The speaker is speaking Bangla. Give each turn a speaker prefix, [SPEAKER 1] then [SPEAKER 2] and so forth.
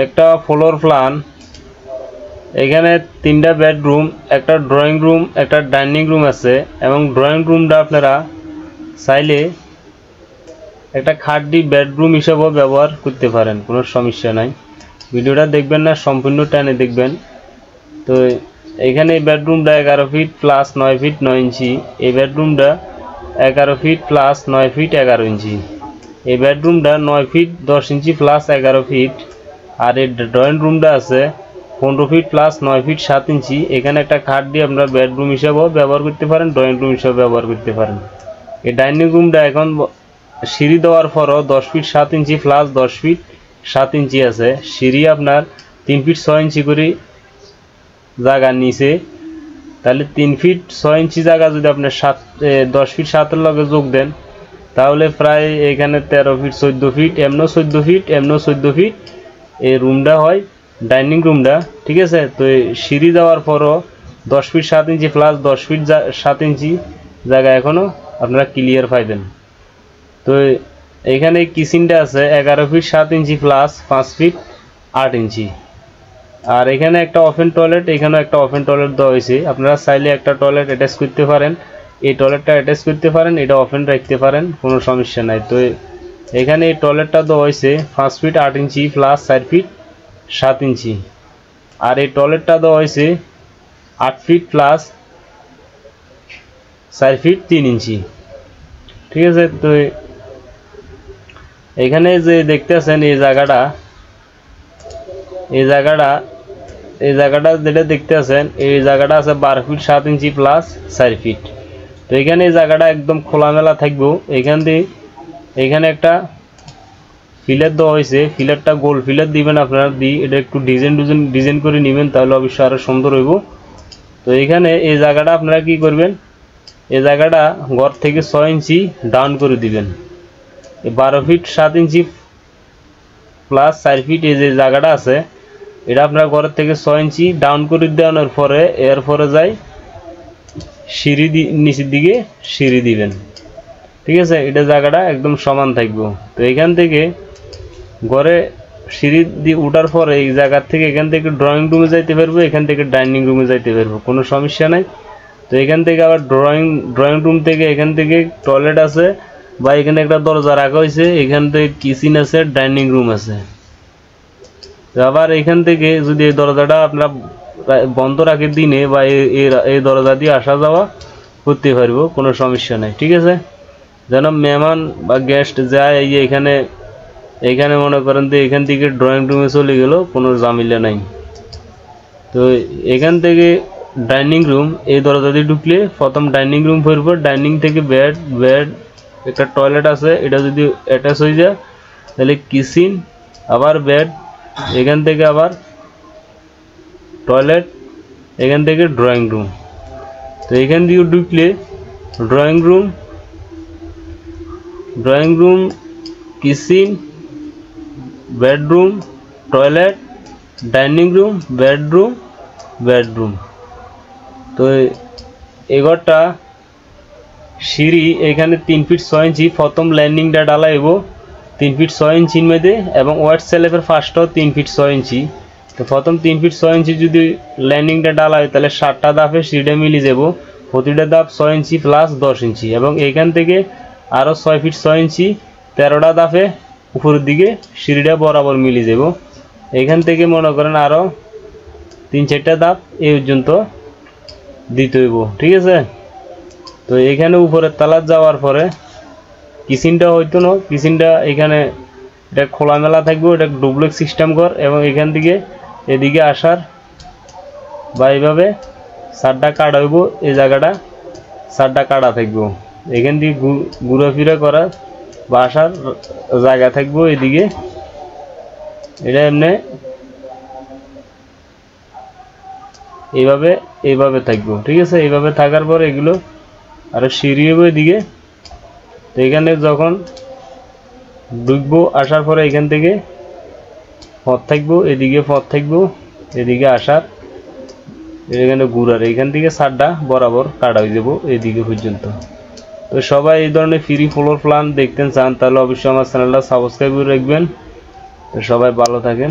[SPEAKER 1] একটা ফ্লোর প্ল্যান, এখানে 3টা বেডরুম, একটা ড্রয়িং রুম, একটা ডাইনিং রুম আছে এবং ড্রয়িং রুমটা আপনারা চাইলে একটা খাটটি বেডরুম হিসেবেও ব্যবহার করতে পারেন, কোনো সমস্যা নাই। ভিডিওটা দেখবেন না, সম্পূর্ণ টানে দেখবেন। তো এখানে এই বেডরুমটা 11 ফিট প্লাস 9 ফিট 9 ইঞ্চি, এই বেডরুমটা 11 ফিট প্লাস 9 ফিট 11 ইঞ্চি, এই বেডরুমটা 9 ফিট 10 ইঞ্চি প্লাস 11 ফিট, আর এই ড্রয়িং রুমটা আছে 15 ফিট প্লাস 9 ফিট 7 ইঞ্চি। এখানে একটা খাট দিয়ে আপনারা বেডরুম হিসেবেও ব্যবহার করতে পারেন, ড্রয়িং রুম হিসেবে ব্যবহার করতে পারেন। এই ডাইনিং রুমটা এখন সিঁড়ি দেওয়ার পরও 10 ফিট 7 ইঞ্চি প্লাস 10 ফিট 7 ইঞ্চি আছে। সিঁড়ি আপনার 3 ফিট 6 ইঞ্চি করে জায়গা নিচে, তাহলে 3 ফিট 6 ইঞ্চি জায়গা যদি আপনি 10 ফিট 7-এর লগে যোগ দেন, তাহলে প্রায় এখানে 13 ফিট 14 ফিট, এমনও 14 ফিট, এমনও 14 ফিট এই রুমটা হয় ডাইনিং রুমটা, ঠিক আছে। তো সিঁড়ি দেওয়ার পরও 10 ফিট 7 ইঞ্চি প্লাস 10 ফিট 7 ইঞ্চি জায়গা এখনও আপনারা ক্লিয়ার পাইবেন। তো এখানে কিচেনটা আছে 11 ফিট 7 ইঞ্চি প্লাস 5 ফিট 8 ইঞ্চি, আর এখানে একটা ওপেন টয়লেট, এখানেও একটা ওপেন টয়লেট দেওয়া হয়েছে। আপনারা চাইলে একটা টয়লেট অ্যাটাচ করতে পারেন, এই টয়লেটটা অ্যাটাচ করতে পারেন, এটা ওপেন রাখতে পারেন, কোনো সমস্যা নাই। তো এখানে এই টয়লেটটা দেওয়া হয়েছে 5 ফিট 8 ইঞ্চি প্লাস 4 ফিট 7 ইঞ্চি, আর এই টয়লেটটা দেওয়া হয়েছে 8 ফিট প্লাস 4 ফিট 3 ইঞ্চি, ঠিক আছে। তো এখানে যে দেখতে আছেন এই জায়গাটা যেটা দেখতে আছেন, এই জায়গাটা আছে 12 ফিট 7 ইঞ্চি প্লাস 4 ফিট। তো এখানে এই জায়গাটা একদম খোলামেলা থাকবো। এখানে একটা ফিলার দেওয়া হয়েছে, ফিলারটা গোল ফিলার দিবেন আপনারা, এটা একটু ডিজাইন করে নেবেন, তাহলে অবশ্যই আরো সুন্দর হইব। তো এখানে এই জায়গাটা আপনারা কি করবেন, এই জায়গাটা ঘর থেকে 6 ইঞ্চি ডাউন করে দিবেন। 12 ফিট 7 ইঞ্চি প্লাস 4 ফিট এই যে জায়গাটা আছে, এটা আপনার ঘরের থেকে 6 ইঞ্চি ডাউন করে দেওয়ানোর পরে এরপরে যাই সিঁড়ি নিচের দিকে সিঁড়ি দিবেন, ঠিক আছে। এটা জায়গাটা একদম সমান থাকবো। তো এখান থেকে ঘরে সিঁড়ি দিয়ে উঠার পরে এই জায়গার থেকে এখান থেকে ড্রয়িং রুমে যাইতে পারবো, এখান থেকে ডাইনিং রুমে যাইতে পারবো, কোনো সমস্যা নাই। তো এখান থেকে আবার ড্রয়িং রুম থেকে এখান থেকে টয়লেট আছে বা এখানে একটা দরজা রাখা হয়েছে, এখান থেকে কিচেন আছে, ডাইনিং রুম আছে। আবার এখান থেকে যদি এই দরজাটা আপনারা বন্ধ রাখে দিনে বা এই দরজা দিয়ে আসা যাওয়া করতে পারবো, কোনো সমস্যা নাই, ঠিক আছে। যেন মেহমান বা গেস্ট যায় এখানে মনে করেন তো এখান থেকে ড্রয়িং রুমে চলে গেল, কোনো ঝামেলা নাই। তো এখান থেকে ডাইনিং রুম, এই দরজা দিয়ে ঢুকলে প্রথম ডাইনিং রুম পড়বো, ডাইনিং থেকে বেড একটা টয়লেট আছে, এটা যদি অ্যাটাচ হয়ে যায় তাহলে কিচেন আবার বেড, এখান থেকে আবার টয়লেট, এখান থেকে ড্রয়িং রুম। তো এখান দিয়ে ঢুকলে drawing room kitchen bedroom toilet dining room bedroom. তো এই ঘরটা সিঁড়ি এখানে 3 ফিট 6 ইঞ্চি, প্রথম ল্যান্ডিংটা ডালাইব 3 ফিট 6 ইঞ্চির মধ্যে এবং ওয়াইড স্ল্যাবের ফার্স্টটাও 3 ফিট 6 ইঞ্চি। তো প্রথম 3 ফিট 6 ইঞ্চি যদি ল্যান্ডিংটা ডালা হয় তাহলে 7টা ধাপে সিঁড়িটা মিলে যাব, প্রতিটা ধাপ 6 ইঞ্চি প্লাস 10 ইঞ্চি, এবং এইখান থেকে আরও 6 ফিট 6 ইঞ্চি 13টা ধাপে উপরের দিকে সিঁড়িটা বরাবর মিলে যাব। এখান থেকে মনে করেন আরও 3-4টা ধাপ এই পর্যন্ত দিতে হইব, ঠিক আছে। তো এখানে উপরের তালা যাওয়ার পরে কিচেনটা হইতো না, কিচেনটা এখানে এটা খোলামেলা থাকবে, এটা ডুপ্লেক্স সিস্টেম ঘর, এবং এখান থেকে এদিকে আসার বা এইভাবে সারটা কাটা হইব, এই জায়গাটা সারটা কাটা থাকবো, এখান থেকে ঘুরাফিরা করার বা আসার জায়গা থাকবো এদিকে। এটা এমনি এইভাবে থাকবো, ঠিক আছে। এইভাবে থাকার পর এগুলো আরো সিঁড়ি হইব এদিকে। তো এখানে যখন ঢুকবো আসার পরে এখান থেকে পথ থাকবো, এদিকে পথ থাকবো, এদিকে আসার এখানে ঘুরার, এখান থেকে সারটা বরাবর কাটা হয়ে যাবো এদিকে পর্যন্ত। তো সবাই এই ধরনের ফ্রি ফ্লোর প্ল্যান দেখতে চান তাহলে অবশ্যই আমার চ্যানেলটা সাবস্ক্রাইব করে রাখবেন। তো সবাই ভালো থাকেন।